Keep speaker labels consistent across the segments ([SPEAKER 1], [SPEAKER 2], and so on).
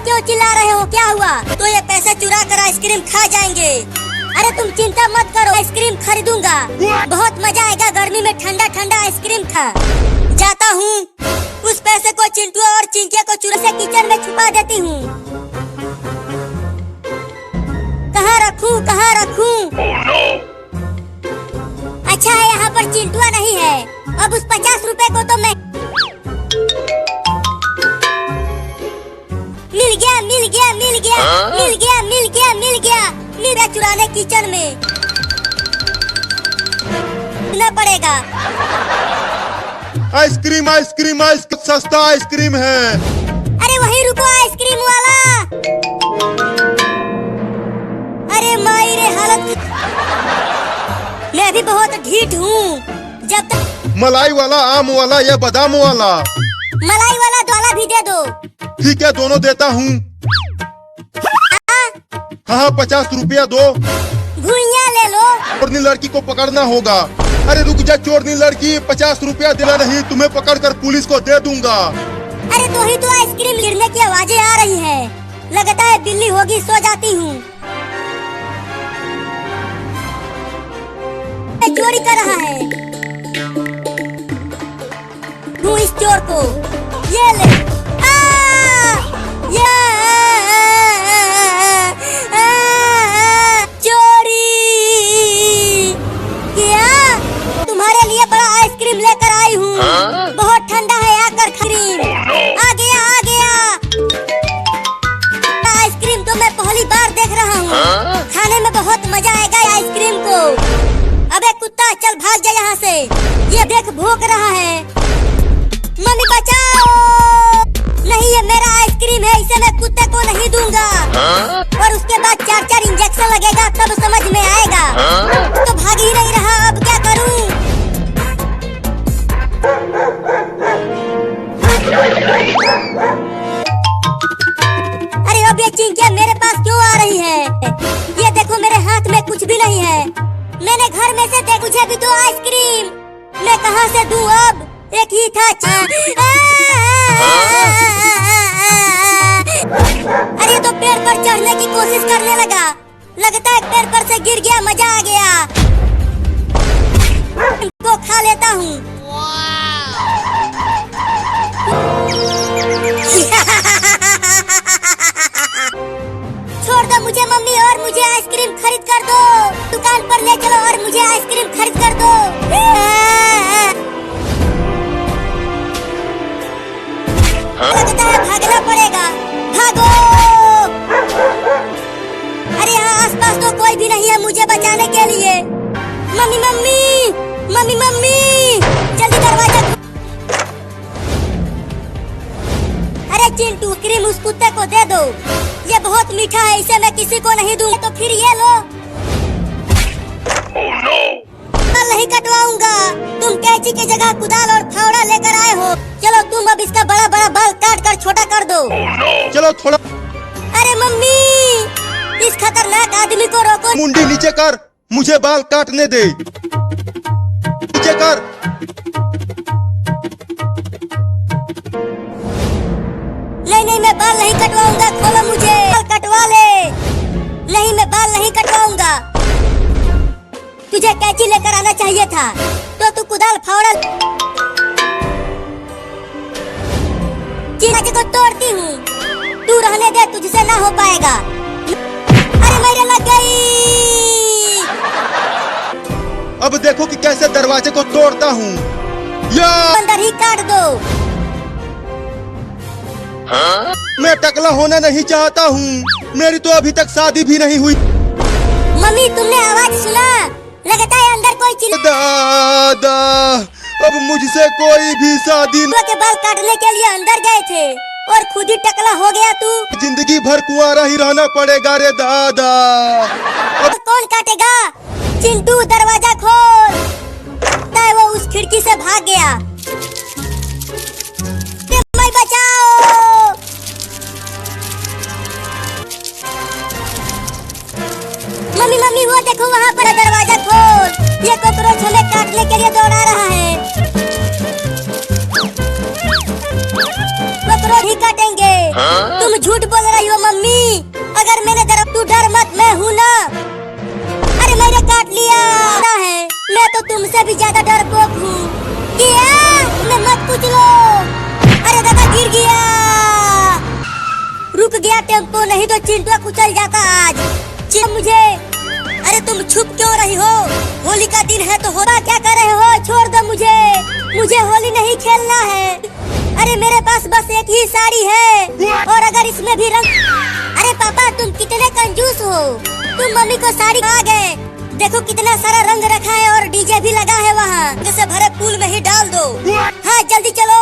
[SPEAKER 1] क्यों चिल्ला रहे हो? क्या हुआ? तो ये पैसे चुरा कर आइसक्रीम खा जाएंगे। अरे तुम चिंता मत करो, आइसक्रीम खरीदूंगा। बहुत मजा आएगा गर्मी में ठंडा ठंडा आइसक्रीम खा। जाता हूँ, उस पैसे को चिंटू और चिंकिया को चुरा से किचन में छुपा देती हूँ। कहाँ रखूँ, कहाँ रखूँ? अच्छा है यहाँ पर चिंटुआ नहीं है। अब उस 50 रुपए को तो मैं मिल गया, मिल गया, मिल गया, मिल गया, मिल गया, मिल गया। मेरा चुराने किचन में न पड़ेगा।
[SPEAKER 2] आइसक्रीम आइसक्रीम आइसक्रीम, सस्ता आइसक्रीम है।
[SPEAKER 1] अरे वहीं रुको आइसक्रीम वाला। अरे माई रे हालत, मैं भी बहुत ढीठ हूँ। जब तक
[SPEAKER 2] मलाई वाला, आम वाला या बादाम वाला?
[SPEAKER 1] मलाई वाला वाला भी दे दो।
[SPEAKER 2] ठीक है, दोनों देता हूँ। हाँ 50 रुपया दो।
[SPEAKER 1] भुइयां ले लो।
[SPEAKER 2] चोरनी लड़की को पकड़ना होगा। अरे रुक जा चोरनी लड़की, 50 रुपया दिला नहीं, तुम्हें पकड़कर पुलिस को दे दूंगा।
[SPEAKER 1] अरे तो ही तो आइसक्रीम गिरने की आवाजें आ रही है। लगता है बिल्ली होगी, सो जाती हूँ। चोरी कर रहा है। तू इस चोर को ये ले। चोरी क्या? तुम्हारे लिए बड़ा आइसक्रीम लेकर आई हूँ। बहुत ठंडा है, आकर क्रीम। आ गया, आ गया। आइसक्रीम तो मैं पहली बार देख रहा हूँ। खाने में बहुत मजा आएगा आइसक्रीम को। अबे कुत्ता, चल भाग जा यहाँ से। ये देख भौंक रहा है। मम्मी बचाओ। नहीं, ये मेरा आइसक्रीम है, इसे मैं कुत्ते को नहीं दूंगा। और उसके बाद 4-4 इंजेक्शन लगेगा, तब समझ में आएगा। तो भाग ही नहीं रहा, अब क्या करूं? अरे अब ये चिंकिया मेरे पास क्यों आ रही है? ये देखो मेरे हाथ में कुछ भी नहीं है। मैंने घर में से दे, मुझे भी दो आइसक्रीम। मैं कहाँ से दूं अब? एक ही था। अरे तो पेड़ पर चढ़ने की कोशिश करने लगा। लगता है पेड़ पर से गिर गया, मजा आ गया। तो खा लेता हूँ। छोड़ दो मुझे मम्मी, और मुझे आइसक्रीम खरीद कर दो। दुकान पर ले चलो और मुझे आइसक्रीम खरीद कर दो। लगता है भागना पड़ेगा। भागो। अरे यहाँ आसपास तो कोई भी नहीं है मुझे बचाने के लिए। मम्मी मम्मी, मम्मी मम्मी, जल्दी दरवाजा। अरे चिंटू, क्रीम उस कुत्ते को दे दो। ये बहुत मीठा है, इसे मैं किसी को नहीं दूंगा। तो फिर ये लो। बाल नहीं कटवाऊंगा। तुम कैंची की जगह कुदाल और फावड़ा लेकर आए हो। चलो तुम अब इसका बड़ा बड़ा बाल काट कर छोटा कर दो।
[SPEAKER 2] चलो थोड़ा।
[SPEAKER 1] अरे मम्मी, इस खतरनाक आदमी को रोको।
[SPEAKER 2] मुंडी नीचे कर, मुझे बाल काटने दे। नीचे कर।
[SPEAKER 1] नहीं नहीं, मैं बाल नहीं कटवाऊंगा। खोलो मुझे। बाल कटवा ले। नहीं, मैं बाल नहीं कटवाऊंगा। तुझे कैंची लेकर आना चाहिए था, तो तू कुदाल फावड़ा। चिराचे को तोड़ती हूँ। तू रहने दे, तुझसे ना हो पाएगा। अरे मेरे लग गई।
[SPEAKER 2] अब देखो कि कैसे दरवाजे को तोड़ता हूँ। या
[SPEAKER 1] अंदर ही काट दो।
[SPEAKER 2] मैं टकला होना नहीं चाहता हूँ। मेरी तो अभी तक शादी भी नहीं हुई।
[SPEAKER 1] मम्मी, तुमने आवाज सुना? लगता है अंदर कोई चिल्ला।
[SPEAKER 2] दादा, अब मुझसे कोई भी शादी
[SPEAKER 1] न... के बाल काटने के लिए अंदर गए थे और खुद ही टकला हो गया तू।
[SPEAKER 2] जिंदगी भर कुंवारा ही रहना पड़ेगा रे दादा।
[SPEAKER 1] अब कौन काटेगा? चिंटू, दरवाजा खोल। वो उस खिड़की से भाग गया। मैं बचाओ। मम्मी मम्मी, वो देखो वहाँ पर दरवाजा खोल। ये कॉकरोच हमें काटने के लिए दौड़ा रहा है। कॉकरोच ही काटेंगे। तुम झूठ बोल रही हो मम्मी। अगर मैंने तू डर मत, मैं हूँ ना। अरे मैंने काट लिया है, मैं तो तुमसे भी ज्यादा डरपोक हूँ। मैं मत पूछ लो। अरे दादा गिर गया, रुक गया टेम्पो, नहीं तो चिंटुआ कुचल जाता आज। मुझे अरे तुम छुप क्यों रही हो? होली का दिन है तो होना क्या कर रहे हो? छोड़ दो मुझे होली नहीं खेलना है। अरे मेरे पास बस एक ही साड़ी है और अगर इसमें भी रंग। अरे पापा तुम कितने कंजूस हो, तुम मम्मी को साड़ी आ गए। देखो कितना सारा रंग रखा है और डीजे भी लगा है वहाँ, जैसे भरे पूल में ही डाल दो। हाँ जल्दी चलो।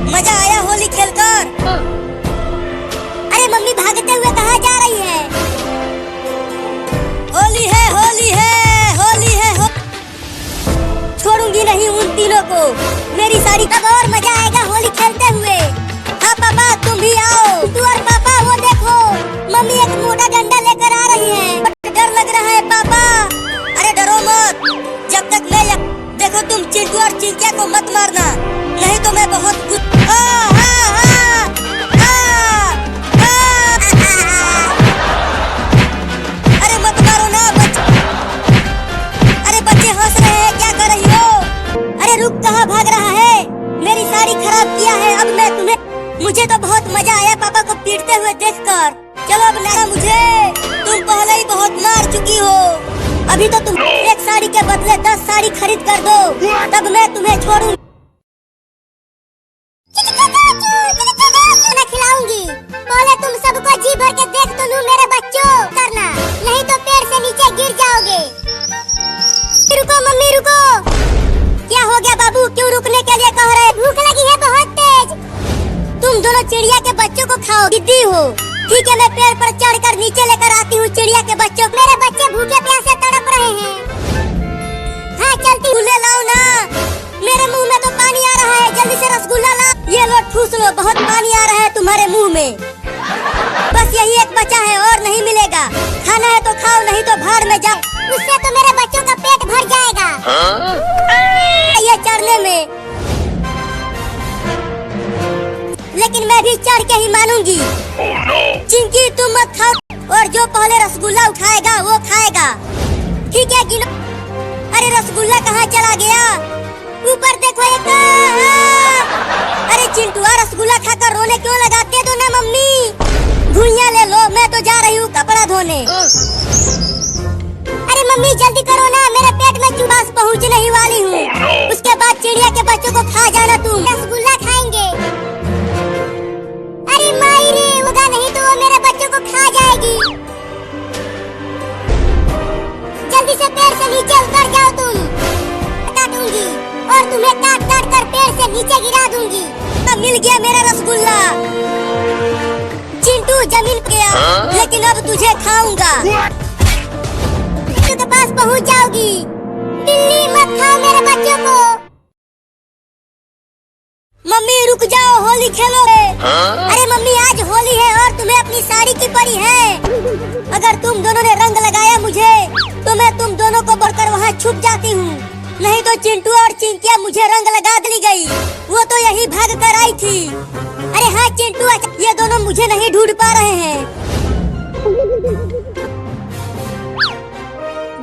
[SPEAKER 1] मजा आया होली खेलकर। अरे मम्मी भागते हुए कहाँ जा रही है? होली है होली है होली है छोड़ूंगी नहीं उन तीनों को। मेरी साड़ी तब और मजा आएगा होली खेलते हुए। हाँ पापा तुम भी आओ। तू और पापा वो देखो, मम्मी एक मोटा डंडा लेकर आ रही है। डर लग रहा है पापा। अरे डरो मत, जब तक मैं देखो तुम चिंटू और चिंकिया को मत मारना, नहीं तो मैं बहुत कुछ। अरे मत मारो ना अरे बच्चे हंस रहे हैं, क्या कर रही हो? अरे रुक, कहाँ भाग रहा है? मेरी साड़ी खराब किया है अब मैं तुम्हें। मुझे तो बहुत मजा आया पापा को पीटते हुए देखकर। चलो अब ना मुझे, तुम पहले ही बहुत मार चुकी हो। अभी तो तुम एक साड़ी के बदले 10 साड़ी खरीद कर दो, तब मैं तुम्हें छोड़ूंगी। मैं खिलाऊंगी, पहले तुम सबको जी भर के देख तो लूं मेरे बच्चों। करना नहीं तो पेड़ से नीचे गिर जाओगे। रुको मम्मी रुको। क्या हो गया बाबू, क्यों रुकने के लिए कह रहे? भूख लगी है बहुत तेज। तुम दोनों चिड़िया के बच्चों को खाओ, जिद्दी हो। ठीक है मैं पेड़ पर चढ़कर नीचे लेकर आती हूँ चिड़िया के बच्चों। मेरे बच्चे भूखे प्यासे तड़प रहे हैं। हाँ चलती हूँ, ले लाओ ना। मेरे मुंह में तो पानी आ रहा है, जल्दी से रसगुल्ला ला। ये लो ठूस लो, बहुत पानी आ रहा है तुम्हारे मुंह में। बस यही एक बचा है और नहीं मिलेगा। खाना है तो खाओ, नहीं तो भाड़ में जाओ। उससे तो मेरे बच्चों का पेट भर जाएगा। ये चढ़ने में, लेकिन मैं भी चढ़ के ही मानूंगी। चिंकी तुम मत खाओ, और जो पहले रसगुल्ला उठाएगा वो खाएगा। ठीक है गिनो। अरे रसगुल्ला कहाँ चला गया? ऊपर देखो एक। अरे चिंटुआ रसगुल्ला खाकर रोने क्यों लगाते? दो ना मम्मी। भुइयां ले लो, मैं तो जा रही हूँ कपड़ा धोने। अरे मम्मी जल्दी करो ना, मेरे पेट में चुबास पहुँचने ही वाली हूँ। उसके बाद चिड़िया के बच्चों को खा जाना तुम। रसगुल्ला खाएंगे। अरे माई रे, होगा नहीं तो वो मेरे बच्चों को खा जाएगी। जल्दी से पेड़ से नीचे उतर जाओ तुम। काटूंगी और तुम्हें काट काट कर पेड़ से नीचे गिरा दूंगी। अब मिल गया मेरा रसगुल्ला। चिंटू जमीन पे गया, लेकिन अब तुझे खाऊंगा। के पास पहुंच जाओगी। बिल्ली मत खाओ मेरे बच्चों को। मम्मी रुक जाओ, होली खेलोगे। अरे मम्मी आज होली है और तुम्हें अपनी साड़ी की पड़ी है। अगर तुम दोनों ने रंग लगाया मुझे, तो मैं तुम दोनों को बढ़कर वहाँ छुप जाती हूँ। नहीं तो चिंटू और चिंकिया मुझे रंग लगा दी गई। वो तो यही भाग कर आई थी। अरे हाँ चिंटू, ये दोनों मुझे नहीं ढूंढ पा रहे हैं।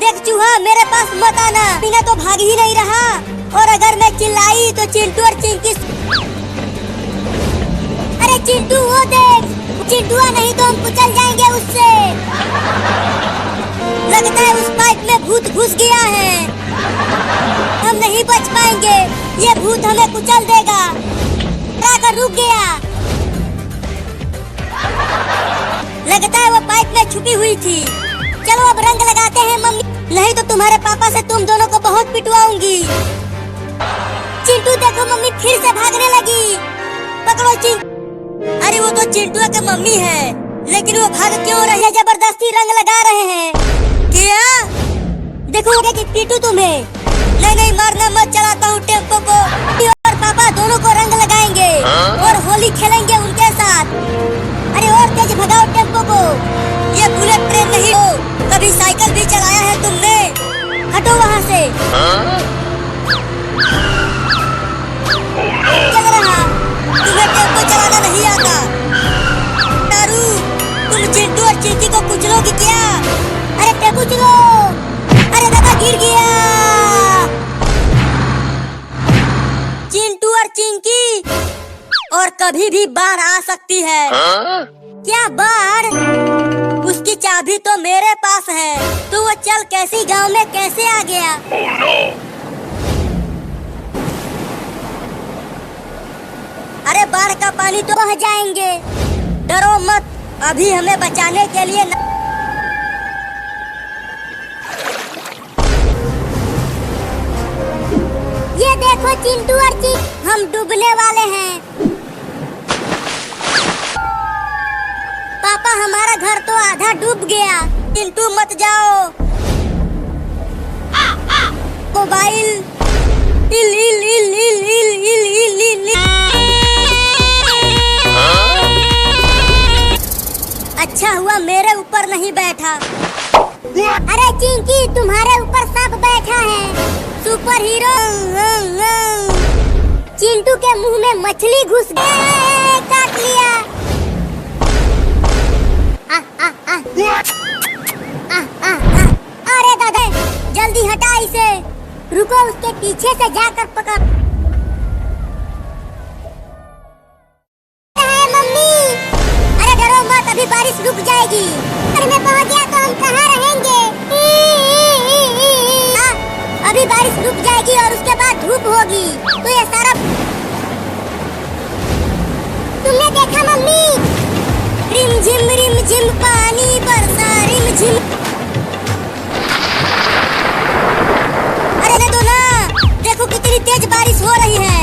[SPEAKER 1] देख चूहा, मेरे पास मत आना, बिना तो भाग ही नहीं रहा। और अगर मैं चिल्लाई तो चिंटू और चिंकी। अरे चिंटू वो देख, चिंटुआ नहीं तो हम कुचल जाएंगे उससे। लगता है उस पाइप में भूत घुस गया है, हम नहीं बच पाएंगे। ये भूत हमें कुचल देगा। आकर रुक गया। लगता है वो पाइप में छुपी हुई थी। चलो अब रंग लगाते हैं मम्मी, नहीं तो तुम्हारे पापा से तुम दोनों को बहुत पिटवाऊंगी। चिंटू देखो मम्मी फिर से भागने लगी। पकड़ो चिंटू। अरे वो तो चिंटू की मम्मी है, लेकिन वो भाग क्यों रही है? जबरदस्ती रंग लगा रहे हैं। क्या देखो कि पीटू तुम्हें? नहीं नहीं मारना मत, चलाता हूँ टेम्पो को। और पापा दोनों को रंग लगाएंगे और होली खेलेंगे उनके साथ। अरे और तेज भगाओ टेम्पो को। ये बुलेट ट्रेन नहीं हो, कभी साइकिल भी चलाया है तुमने? हटो वहाँ से। लग रहा तुम्हें टेम्पो चलाना नहीं आता। तारू, तुम चिंटू और चिंकी को कुचलोगी क्या? अरे टेम्पो चलो। अरे दादा गिर गया। चिंटू और चिंकी, और कभी भी बाढ़ आ सकती है। क्या बाढ़? उसकी चाबी तो मेरे पास है, तो वो चल कैसी गांव में कैसे आ गया? अरे बाढ़ का पानी तो बह जाएंगे, डरो मत। अभी हमें बचाने के लिए ये देखो चिंटू और चिंकी, हम डूबने वाले हैं। पापा हमारा घर तो आधा डूब गया। चिंटू मत जाओ। मोबाइल इल इल इल इल इल इल इल इल इल। अच्छा हुआ मेरे ऊपर नहीं बैठा। अरे चिंकी तुम्हारे ऊपर सांप बैठा है, सुपर हीरो। चिंटू के मुंह में मछली घुस गई, काट लिया। अरे दादा जल्दी हटा इसे। रुको उसके पीछे से जाकर पकड़। मम्मी अरे डरो मत, अभी बारिश रुक जाएगी। अरे मैं पहुंच गया तो हम कहाँ रहेंगे? अभी बारिश रुक जाएगी और उसके बाद धूप होगी, तो ये सारा तुमने देखा मम्मी? रिम झिम पानी बरसा रिम झिम। अरे दो ना, देखो कितनी तेज बारिश हो रही है।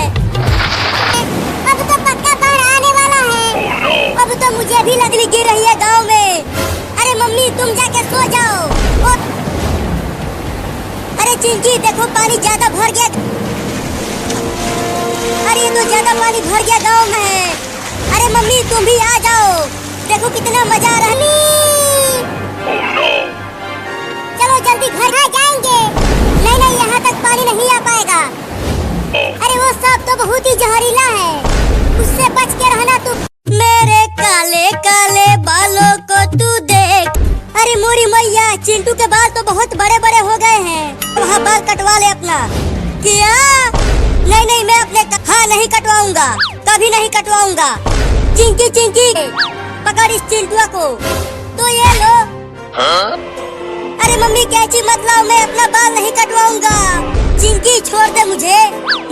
[SPEAKER 1] अब तो पक्का बाढ़ आने वाला है। अब तो मुझे भी लगनी गिर रही है गांव में। अरे मम्मी तुम जाके सो जाओ। अरे चिंकी देखो पानी ज्यादा भर गया। अरे तो ज्यादा पानी भर गया गांव में है। अरे मम्मी तुम भी आ जाओ, देखो कितना मजा आ रहा है। चलो जल्दी घर आ जाएंगे। नहीं यहाँ तक पानी नहीं आ पाएगा। अरे वो सांप तो बहुत ही जहरीला है, उससे बच के रहना तुम। मेरे काले काले बालों को तू देख। अरे मोरी मैया, चिंटू के बाल तो बहुत बड़े बड़े हो गए हैं। वहाँ बाल कटवा ले अपना। क्या? नहीं मैं अपने हाँ नहीं कटवाऊंगा, कभी नहीं कटवाऊंगा। चिंकी चिंकी पकड़ इस चिंटुआ को। तो ये लो। अरे मम्मी कैची मत लाओ, मैं अपना बाल नहीं कटवाऊंगा। चिंकी छोड़ दे मुझे,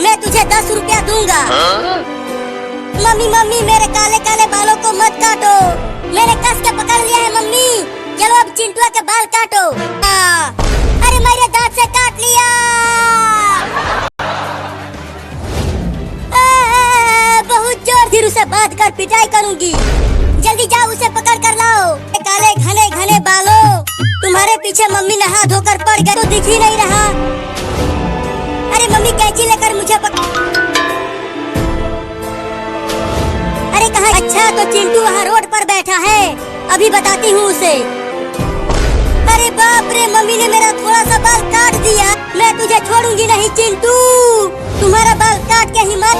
[SPEAKER 1] मैं तुझे 10 रुपया दूंगा। मम्मी मेरे काले काले बालों को मत काटो, मैंने कस के पकड़ लिया है मम्मी। चलो अब चिंटुआ के बाल काटो। अरे मेरे दांत से काट लिया। बहुत जोर फिर उसे बांध कर पिटाई करूंगी। जल्दी जाओ उसे पकड़ कर लाओ। काले घने घने बालों, तुम्हारे पीछे मम्मी नहा धोकर पड़ गई तो दिख ही नहीं रहा। अरे मम्मी कैंची लेकर मुझे अरे कहाँ? अच्छा तो चिंटू वहाँ रोड पर बैठा है, अभी बताती हूँ उसे। अरे बाप रे, मम्मी ने मेरा थोड़ा सा बाल काट दिया। मैं तुझे छोड़ूंगी नहीं चिंटू, तुम्हारा बाल काट के ही मत।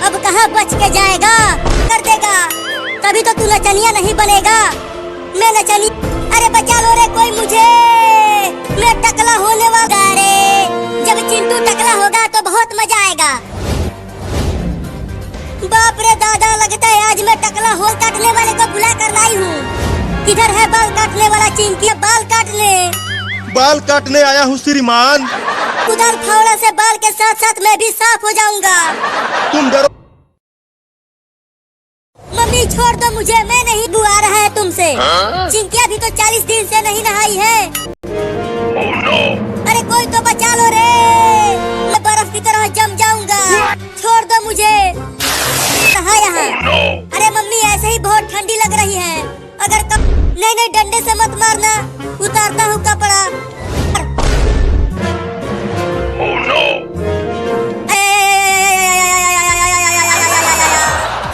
[SPEAKER 1] अब कहाँ बच के जाएगा? कर देगा, तभी तो तू नचनिया नहीं बनेगा। मैं नचनी। अरे बचा लो रे कोई मुझे, मैं टकला होने वाला रे। जब चिंटू टकला होगा तो बहुत मजा आएगा। बाप रे दादा, लगता है आज मैं टकला होल काटने वाले को बुला कर लाई हूँ। किधर है बाल काटने वाला? चिंकी बाल काटने
[SPEAKER 2] आया हूँ श्रीमान।
[SPEAKER 1] उधर फावड़ा से बाल के साथ साथ मैं भी साफ हो जाऊंगा।
[SPEAKER 2] तुम डरो
[SPEAKER 1] मम्मी, छोड़ दो मुझे, मैं नहीं बुआ रहा है तुमसे। चिंकी अभी तो 40 दिन से नहीं नहाई है। अरे कोई तो बचा लो रे, मैं बर्फ की तरह जम जाऊंगा। छोड़ दो मुझे। कहाँ यहाँ? अरे मम्मी ऐसे ही बहुत ठंडी लग रही है। अगर नहीं डंडे से मत मारना, उतारता हूँ कपड़ा।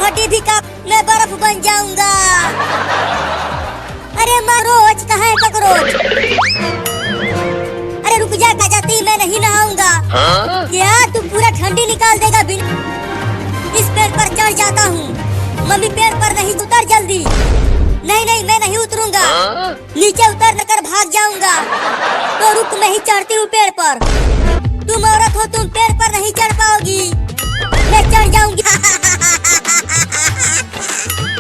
[SPEAKER 1] हड्डी भी काट, मैं बर्फ बन जाऊंगा। अरे रोज रुक जा जाती, मैं नहीं नहाऊंगा। क्या तू पूरा ठंडी निकाल देगा? इस पेड़ पर चढ़ जाता हूँ। मम्मी पेड़ पर नहीं, उतर जल्दी। नहीं नहीं, मैं नहीं उतरूंगा, नीचे उतर कर भाग जाऊंगा। तो रुक, मैं ही चढ़ती हूँ पेड़ पर। तुम औरत हो, तुम पेड़ पर नहीं चढ़ पाओगी, मैं चढ़ जाऊंगी।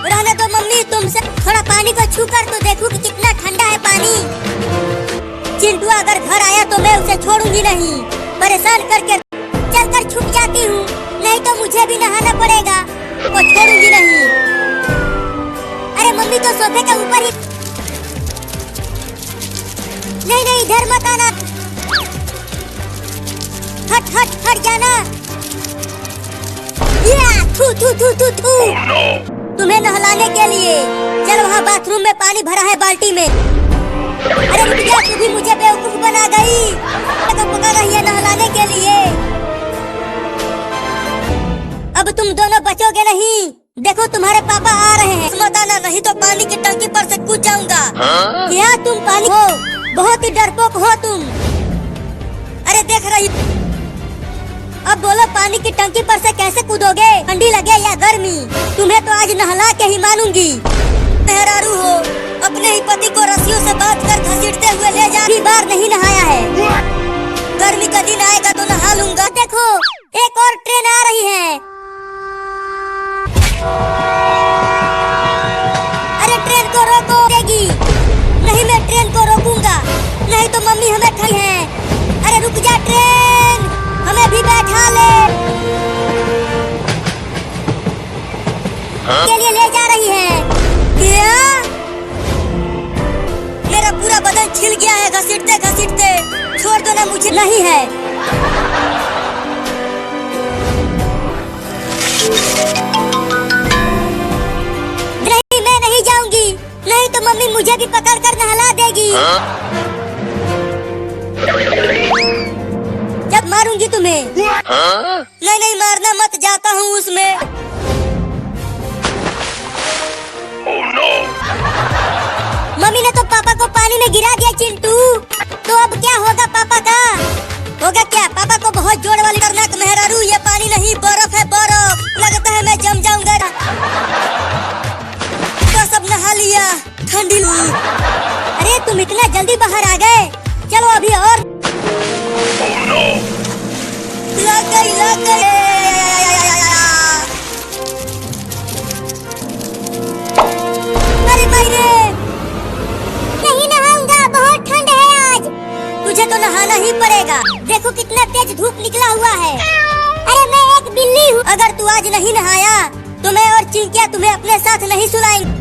[SPEAKER 1] रहने दो मम्मी, तुमसे थोड़ा पानी को छू कर तो देखूं कि कितना ठंडा है पानी। चिंटू अगर घर आया तो मैं उसे छोड़ूंगी नहीं, परेशान करके चलकर छुप जाती हूँ, नहीं तो मुझे भी नहाना पड़ेगा, वो छोड़ूंगी नहीं। अरे मम्मी तो सोफे के ऊपर ही। नहीं नहीं, इधर मत आना, हट हट हट जाना। थू थू थू थू थू। तुम्हें नहलाने के लिए चल, वहाँ बाथरूम में पानी भरा है बाल्टी में। अरे रुक जा, तू भी मुझे बेवकूफ बना गई। तो पकड़ रही है नहलाने के लिए। अब तुम दोनों बचोगे नहीं, देखो तुम्हारे पापा आ रहे हैं। मत आना, नहीं तो पानी की टंकी पर से कूद जाऊंगा। क्या तुम पानी हो? बहुत ही डरपोक हो तुम। अरे देख रही, अब बोलो पानी की टंकी पर से कैसे कूदोगे? ठंडी लगे या गर्मी? तुम्हें तो आज नहला के ही मानूंगी। मेहरारू हो, अपने ही पति को रस्सियों से बांध कर घसीटते हुए ले जा। बार नहीं नहाया है, गर्मी का दिन आएगा तो नहा लूंगा। देखो एक और ट्रेन आ रही है। अरे ट्रेन को रोको देगी। नहीं, मैं ट्रेन को रोकूंगा, नहीं तो मम्मी हमें ठगी है। अरे रुक जा ट्रेन, हमें भी बैठा ले। के लिए ले जा रही है। क्या? मेरा पूरा बदन छिल गया है घसीटते घसीटते। छोड़ दो ना मुझे। नहीं है, नहीं मैं नहीं जाऊंगी, नहीं तो मम्मी मुझे भी पकड़ कर नहला देगी। जब मारूंगी तुम्हें। नहीं नहीं, मारना मत, जाता हूँ उसमें। मम्मी ने तो पापा को पानी में गिरा दिया चिंटू। तो अब क्या होगा पापा का? होगा क्या? पापा को बहुत जोर वाली खतरनाक मेहरारू, ये पानी नहीं बर्फ है, बर्फ। लगता है मैं जम जाऊंगा। तो सब नहा लिया, ठंडी। अरे तुम इतना जल्दी बाहर आ गए, चलो अभी और। लग गई, लग गई। अरे मेरे, नहीं नहाऊंगा, बहुत ठंड है आज। तुझे तो नहाना ही पड़ेगा, देखो कितना तेज धूप निकला हुआ है। अरे मैं एक बिल्ली हूँ, अगर तू आज नहीं नहाया तो मैं और चिंकिया तुम्हें अपने साथ नहीं सुलाएंगे।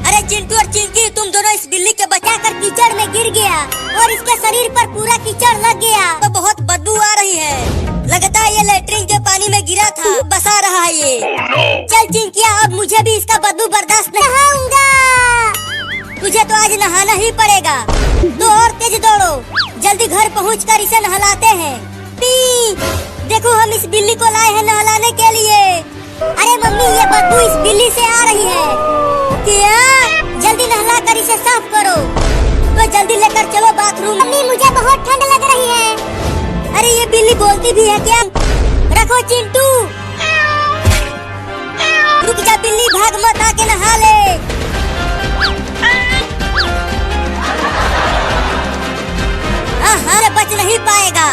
[SPEAKER 1] अरे चिंटू और चिंकी, तुम दोनों इस बिल्ली के बचाकर कीचड़ में गिर गया और इसके शरीर पर पूरा कीचड़ लग गया। तो बहुत बदबू आ रही है, लगता है ये लेटरिन के पानी में गिरा था, बसा रहा है ये। चल चिंकिया, अब मुझे भी इसका बदबू बर्दाश्त नहीं। नहाऊंगा। तुझे तो आज नहाना ही पड़ेगा, तो और तेज दौड़ो, जल्दी घर पहुंचकर इसे नहलाते हैं। पी, देखो हम इस बिल्ली को लाए हैं नहलाने के लिए। अरे मम्मी, ये बदबू इस बिल्ली से आ रही है। क्या? जल्दी नहला कर इसे साफ करो। तो जल्दी लेकर चलो बाथरूम। मम्मी मुझे बहुत ठंड लग रही है। अरे ये बिल्ली बोलती भी है क्या? रखो चिंटू। रुक जा बिल्ली, भाग मत, आके नहा ले। हाँ, बच नहीं पाएगा।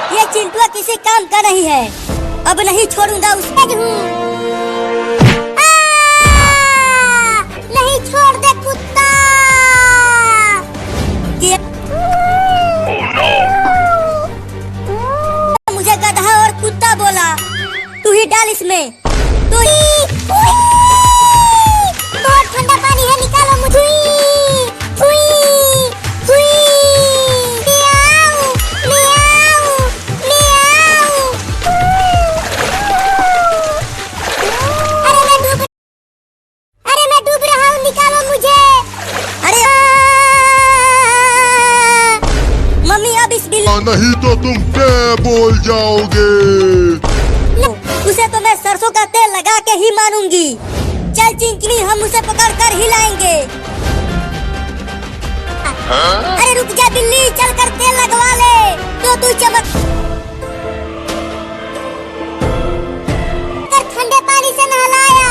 [SPEAKER 1] ये चिंटू किसी काम का नहीं है, अब नहीं छोड़ूंगा उसे। नहीं छोड़ दे कुत्ता। मुझे गधा और कुत्ता बोला, तू ही डाल इसमें। तू ही। बहुत ठंडा पानी है, निकालो मुझे।
[SPEAKER 2] नहीं तो तुम क्या बोल जाओगे?
[SPEAKER 1] उसे तो मैं सरसों का तेल लगा के ही मानूंगी। चल चिंकी, हम उसे पकड़ कर हिलाएंगे। अरे रुक जा बिल्ली, चल कर तेल लगवा ले तो तू चमक। ठंडे पानी से नहलाया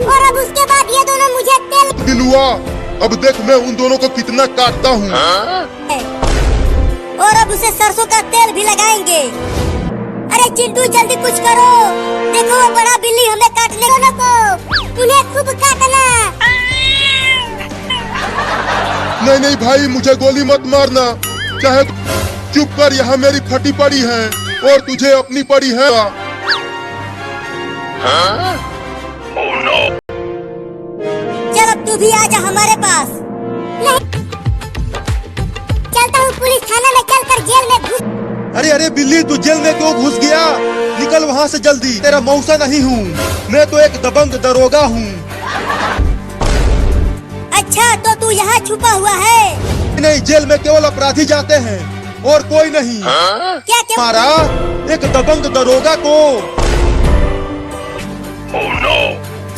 [SPEAKER 1] और अब उसके बाद ये दोनों मुझे तेल।
[SPEAKER 2] बिलुआ, अब देख मैं उन दोनों को कितना काटता हूँ।
[SPEAKER 1] और अब उसे सरसों का तेल भी लगाएंगे। अरे चिंटू जल्दी कुछ करो, देखो वो बड़ा बिल्ली हमें काटने को, उन्हें खूब काटना।
[SPEAKER 2] नहीं नहीं भाई, मुझे गोली मत मारना, चाहे चुप कर, यहाँ मेरी फटी पड़ी है और तुझे अपनी पड़ी है।
[SPEAKER 1] चल अब तू भी आजा हमारे पास। नहीं चलता हूँ पुलिस थाना में, चल कर जेल में घुस।
[SPEAKER 2] अरे अरे बिल्ली, तू जेल में क्यों घुस गया? निकल वहाँ से जल्दी, तेरा मौसा नहीं हूँ मैं, तो एक दबंग दरोगा हूँ।
[SPEAKER 1] अच्छा तो तू यहाँ छुपा हुआ है?
[SPEAKER 2] नहीं, जेल में केवल अपराधी जाते हैं और कोई नहीं।
[SPEAKER 1] क्या क्या
[SPEAKER 2] मारा एक दबंग दरोगा को।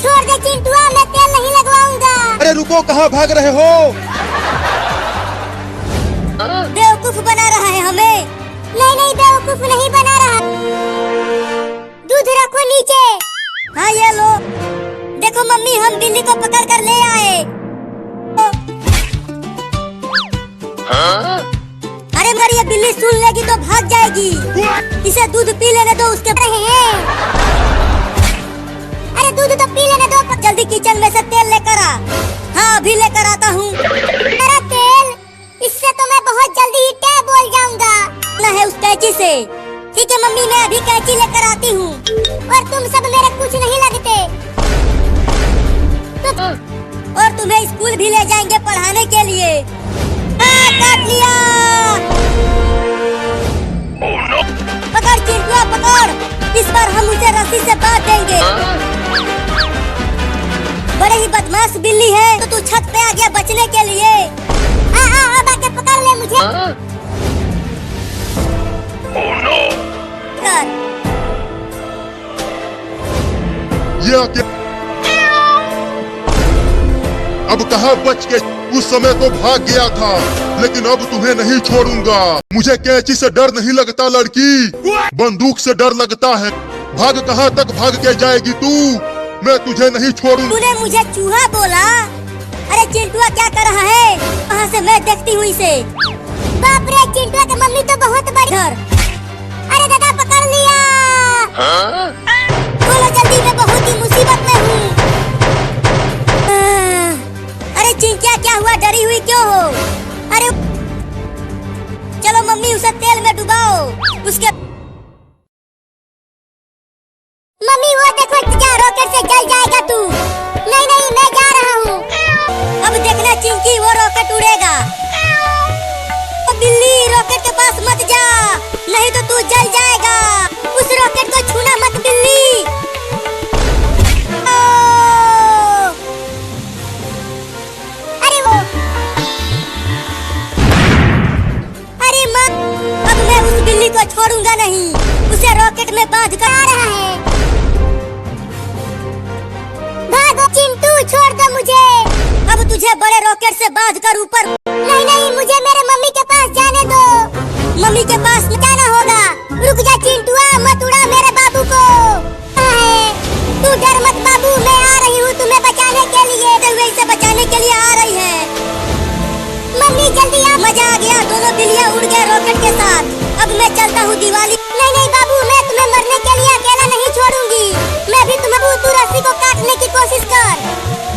[SPEAKER 1] छोड़ दे चिंटुआ, मैं तेल नहीं लगवाऊंगा।
[SPEAKER 2] अरे रुको, कहाँ भाग रहे हो?
[SPEAKER 1] बेवकूफ बना रहा है हमें। नहीं नहीं बेवकूफ नहीं बना रहा। दूध रखो नीचे। हाँ ये लो। देखो मम्मी, हम बिल्ली को पकड़ कर ले आए। अरे मगर ये बिल्ली सुन लेगी तो भाग जाएगी। इसे दूध पी लेने दो उसके। अरे दूध तो पी लेने दो। जल्दी किचन में से तेल लेकर आ। हाँ अभी लेकर आता हूँ। मेरा तेल, इससे तो मैं बहुत जल्दी ही टे बोल जाऊंगा। ना है उस कैंची से। ठीक है मम्मी, मैं अभी कैंची लेकर आती हूँ। और तुम सब मेरे कुछ नहीं लगते। और तुम्हें स्कूल भी ले जाएंगे पढ़ाने के लिए। काट लिया। पकड़ चिंटुआ पकड़, इस बार हम उसे रस्सी से बांध देंगे। बड़े ही बदमाश बिल्ली है। तो तू छत पे आ गया बचने के लिए। अब आके पकड़ ले मुझे। कर।
[SPEAKER 2] ये क्या? अब कहाँ बच के? उस समय तो भाग गया था, लेकिन अब तुम्हें नहीं छोड़ूंगा। मुझे कैंची से डर नहीं लगता लड़की, बंदूक से डर लगता है। भाग, कहाँ तक भाग के जाएगी तू? मैं तुझे नहीं छोड़ूंगा।
[SPEAKER 1] तूने मुझे चूहा बोला? अरे चिंटुआ क्या कर रहा है? वहाँ से मैं देखती हूँ इसे। बाप रे, चिंटुआ की मम्मी तो बहुत बड़ी। अरे दादा पकड़ लिया। बोलो जल्दी, मैं बहुत ही मुसीबत में हूँ। अरे चिंकिया क्या हुआ, डरी हुई क्यों हो? अरे चलो मम्मी उसे तेल में डुबाओ। उसके मम्मी वो देखो, जा रॉकेट से जल जाएगा तू। नहीं नहीं मैं जा रहा हूँ। अब देखना चिंकी, वो रॉकेट उड़ेगा। बिल्ली रॉकेट के पास मत जा, नहीं तो तू जल जाएगा। उस रॉकेट को छूना मत बिल्ली। अरे वो, अरे माँ, अब मैं उस बिल्ली को छोड़ूंगा नहीं। उसे रॉकेट में बांध कर आ रहा है। भागो चिंटू, छोड़ दो मुझे। अब तुझे बड़े रॉकेट से बांध कर ऊपर। नहीं नहीं, मुझे मेरे मम्मी के पास जाने दो। मम्मी के पास जाना होगा। रुक जा चिंटुआ, मत उड़ा मेरे बाबू को। तू डर मत बाबू, मैं आ रही हूँ तुम्हें बचाने के लिए। इसे बचाने के लिए आ रही है। मम्मी जल्दी आ। मजा आ गया, दोनों बिल्लियाँ उड़ गए रॉकेट के साथ। अब मैं चलता हूँ दिवाली। नहीं नहीं बाबू, मैं तुम्हें मरने के लिए अकेला नहीं छोड़ूंगी। मैं भी तुम्हें, तू रस्सी को काटने की कोशिश कर।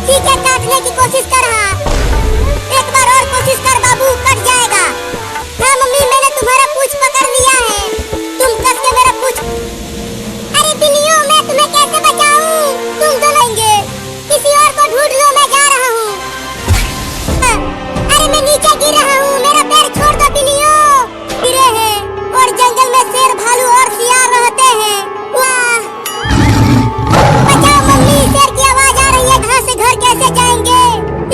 [SPEAKER 1] ठीक है, काटने की कोशिश कर। हाँ एक बार और कोशिश कर बाबू, कट जाएगा। हाँ मम्मी, मैंने तुम्हारा पूंछ पकड़ लिया है। तुम कस के मेरा पूंछ। अरे बिल्लियों, मैं तुम्हें कैसे बचाऊं? तुम तो लेंगे, किसी और को ढूंढ लो, मैं जा रहा हूँ। अरे मैं नीचे गिर रहा हूँ, मेरा पैर छोड़ दो बिल्लियों। गिरे हैं और जंगल में शेर, भालू और शियार रहते हैं। वाह, बचाओ मम्मी, शेर की आवाज आ रही है। कहाँ से घर कैसे जाएंगे?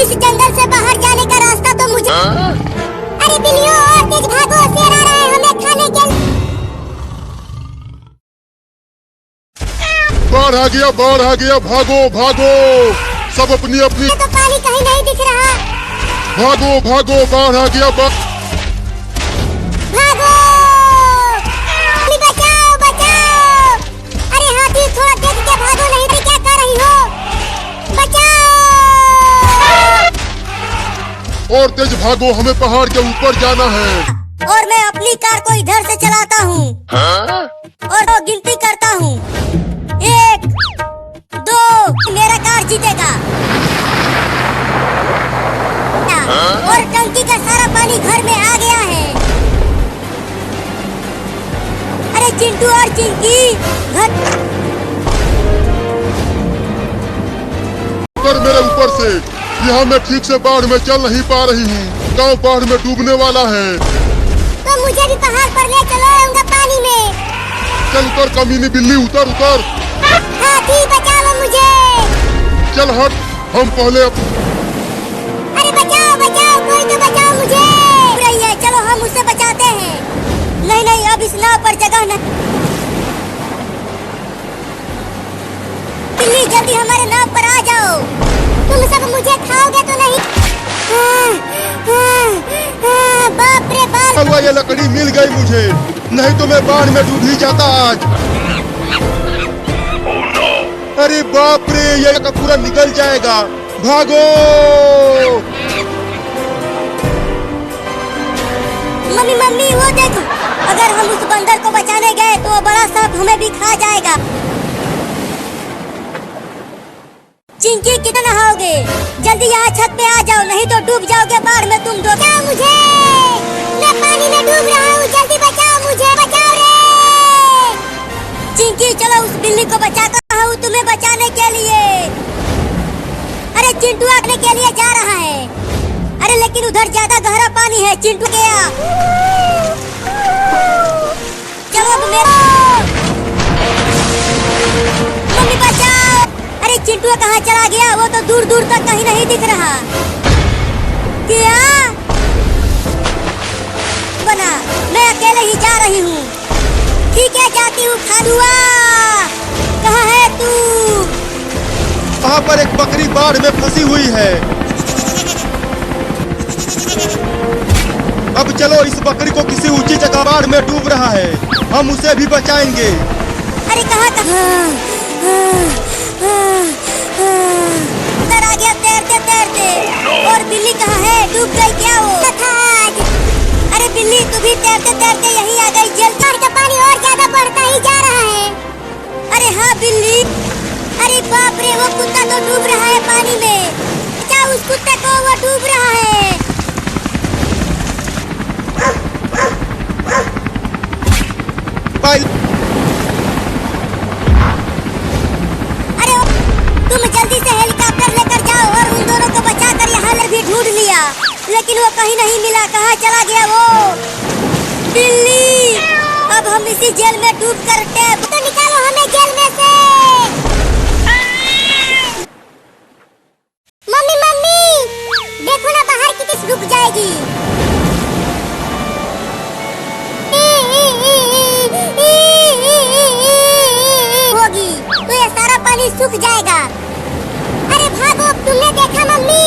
[SPEAKER 1] इस जंगल से बाहर जाने का रास्ता तो मुझे। अरे बिल्लियों और तेज भागो, शेर आ रहा है हमें खाने के लिए।
[SPEAKER 2] बाढ़ आ गया, बाढ़ आ गया, भागो भागो, सब अपनी अपनी।
[SPEAKER 1] तो पानी कहीं नहीं दिख रहा।
[SPEAKER 2] भागो भागो, बाढ़ आ गया।
[SPEAKER 1] भागो! मम्मी बचाओ बचाओ! अरे हाथी थोड़ा देख के भागो, नहीं तो क्या कर रही हो? बचाओ!
[SPEAKER 2] और तेज भागो, हमें पहाड़ के ऊपर जाना है।
[SPEAKER 1] और मैं अपनी कार को इधर से चलाता हूँ और वो गिनती करता हूँ। 1, 2, मेरा कार जीतेगा। और टंकी का सारा पानी घर में आ गया है। अरे चिंटू और चिंकी घर
[SPEAKER 2] कर मेरे ऊपर से, यहाँ मैं ठीक से बाढ़ में चल नहीं पा रही हूँ। गाँव बाढ़ में डूबने वाला है।
[SPEAKER 1] तो मुझे भी पहाड़ पर ले चलो, रहूंगा पानी में।
[SPEAKER 2] चल उतर कमीनी बिल्ली, उतर उतर।
[SPEAKER 1] हाथी बचाओ मुझे।
[SPEAKER 2] चल हट, हम पहले
[SPEAKER 1] अरे बचाओ बचाओ, कोई तो बचाओ मुझे। रही है, चलो हम उससे बचाते हैं। नहीं नहीं, अब इस नाव पर जगह नहीं। बिल्ली जल्दी हमारे नाव पर आ जाओ। तुम सब मुझे खाओगे तो नहीं? बाप रे बाप!
[SPEAKER 2] ये लकड़ी मिल गई मुझे, नहीं तो मैं बाढ़ में डूब ही जाता आज। अरे बाप रे, ये का पूरा निकल जाएगा। भागो!
[SPEAKER 1] मम्मी मम्मी, वो देखो, अगर हम उस बंदर को बचाने गए तो वो बड़ा सांप हमें भी खा जाएगा। चिंकी कितना नहाओगे? जल्दी यहाँ छत पे आ जाओ, नहीं तो डूब जाओगे बाढ़ में तुम दो। बचाओ मुझे, मैं पानी में डूब रहा हूँ। जल्दी बचाओ मुझे, बचाओ रे। चिंकी चलो, उस बिल्ली को बचाता हूँ तुम्हें बचाने के लिए। अरे चिंटू आने के लिए जा रहा है। अरे लेकिन उधर ज्यादा गहरा पानी है। चिंटू गया। चलो अब मेरा। मम्मी बचाओ! अरे चिंटू कहाँ चला गया? वो तो दूर दूर तक कहीं नहीं दिख रहा। क्या बना? मैं अकेले ही जा रही हूँ। ठीक है, जाती हूँ। खालुआ कहाँ है तू?
[SPEAKER 2] वहाँ पर एक बकरी बाढ़ में फंसी हुई है। अब चलो, इस बकरी को किसी ऊंची जगह बाढ़ में डूब रहा है, हम उसे भी बचाएंगे।
[SPEAKER 1] अरे कहाँ उधर आ गया तैरते तैरते। और बिल्ली कहाँ है? डूब गई क्या वो? अरे बिल्ली, तू भी तैरते तैरते यहीं आ गई। जल का पानी और ज्यादा बढ़ता ही जा रहा है। अरे हाँ बिल्ली। अरे बाप रे, वो कुत्ता तो डूब रहा है पानी में। बचाओ उस कुत्ते को, वो डूब रहा है। अरे तुम जल्दी से हेलीकॉप्टर लेकर जाओ और उन दोनों को बचाकर यहाँ भी ढूंढ लिया, लेकिन वो कहीं नहीं मिला। कहाँ चला गया वो बिल्ली? अब हम इसी जेल में डूब कर टैब तो निकालो हमें जेल में से। मम्मी मम्मी, देखो ना बाहर कितनी रुक जाएगी। होगी तो ये सारा पानी सूख जाएगा। अरे भागो! तुमने देखा मम्मी,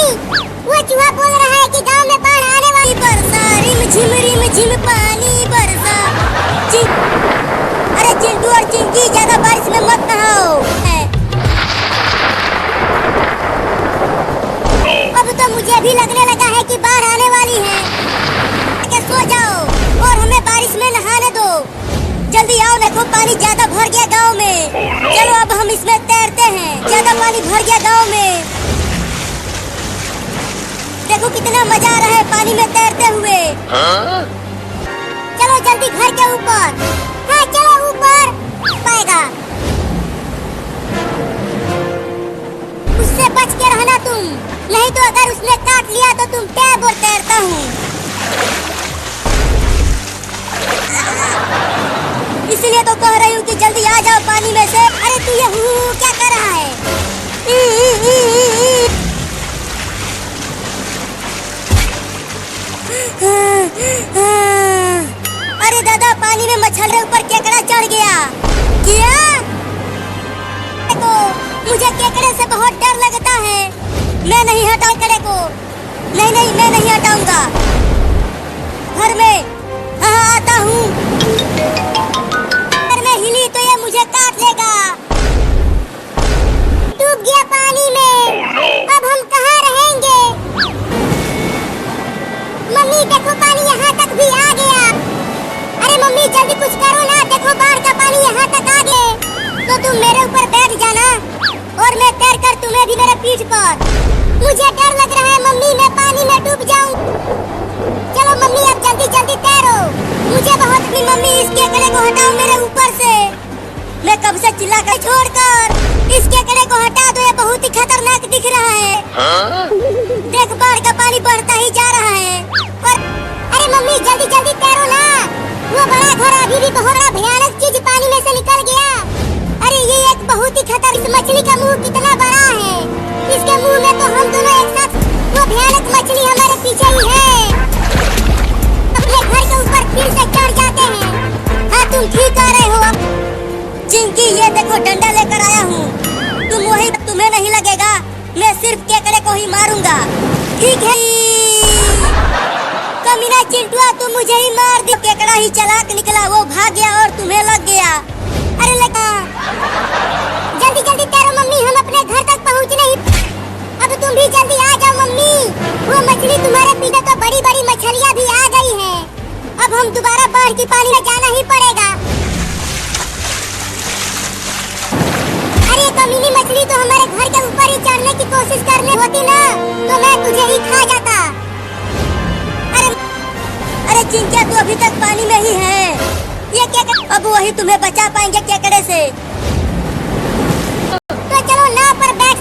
[SPEAKER 1] वो चूहा बोल रहा है कि गांव में बाढ़ आने वाली। बरसा रिम झिम पानी बरसा। अरे चिंटू और चिंकी, ज्यादा बारिश में मत नहाओ। अब तो मुझे भी लगने लगा है कि बाढ़ आने वाली है। सो जाओ और हमें बारिश में नहाने दो। जल्दी आओ, देखो पानी ज्यादा भर गया गांव में। चलो अब हम इसमें तैरते हैं। ज्यादा पानी भर गया गांव में। देखो कितना मजा आ रहा है पानी में तैरते हुए। चलो जल्दी घर के ऊपर। हाँ चलो ऊपर पाएगा। उससे बच के रहना तुम, नहीं तो अगर उसने काट लिया तो तुम टैब और तैरता हूँ। इसलिए तो कह रही हूँ कि जल्दी आ जाओ पानी में से। अरे तू ये क्या कर रहा है? अरे दादा, पानी में मछली ऊपर केकड़ा चढ़ गया। क्या? तो मुझे केकड़े से बहुत डर लगता है। मैं नहीं हटाऊं केकड़े को। नहीं नहीं, मैं नहीं हटाऊंगा। घर में, हाँ आता हूँ। अगर मैं हिली तो ये मुझे काट लेगा। डूब गया पानी में। अब हम कहाँ रहेंगे? मम्मी देखो, पानी यहाँ तक भी आ गया। अरे मम्मी जल्दी कुछ करो ना, देखो बाढ़ का पानी यहाँ तक आ गया। तो तुम मेरे ऊपर बैठ जाना और मैं तैर कर तुम्हें भी मेरे पीठ पर। मुझे डर लग रहा है मम्मी, मैं पानी में डूब जाऊं। चलो मम्मी अब जल्दी जल्दी तैरो। मुझे बहुत भी मम्मी, इस केकड़े को हटाओ मेरे ऊपर से। मैं कब से चिल्ला कर छोड़कर इस केकड़े को हटा दो, ये बहुत ही खतरनाक दिख रहा है। देख बाढ़ का पानी बढ़ता ही जा रहा है। पर अरे मम्मी जल्दी जल्दी तैरो ना। वो बड़ा घर अभी भी बहुत भयानक चीज पानी में से निकल गया। अरे ये एक बहुत ही खतरनाक मछली का मुंह कितना बड़ा है। इसके मुंह में तो हम दोनों एक साथ, वो भयानक मछली हमारे पीछे ही है। अपने घर के ऊपर फिर से चढ़ जाते हैं। हाँ तुम ठीक कह रहे हो। चिंकी ये देखो डंडा लेकर आया हूँ। तुम वही, तुम्हें नहीं लगेगा। मैं सिर्फ केकड़े को ही मारूंगा, ठीक है? कमीना चिंटुआ, तुम मुझे ही मार दी। केकड़ा ही चालाक निकला, वो भाग गया और तुम्हें लग गया। अरे लगा, जल्दी जल्दी तैरो मम्मी, हम अपने घर तक पहुँच नहीं। अब तुम भी जल्दी आ जाओ मम्मी। वो मछली तुम्हारे पीछे तो बड़ी बड़ी मछलियाँ भी आ गई हैं। अब हम दोबारा बाढ़ की पानी में जाना ही पड़ेगा। अरे कमीनी मछली तो हमारे घर के ऊपर ही चढ़ने की कोशिश करने होती ना, तो मैं तुझे ही खा जाता। अरे चिंकिया, तू अभी तक पानी में ही है। ये केकड़े अब वही तुम्हें बचा पाएंगे केकड़े से। तो चलो नाव पर बैठ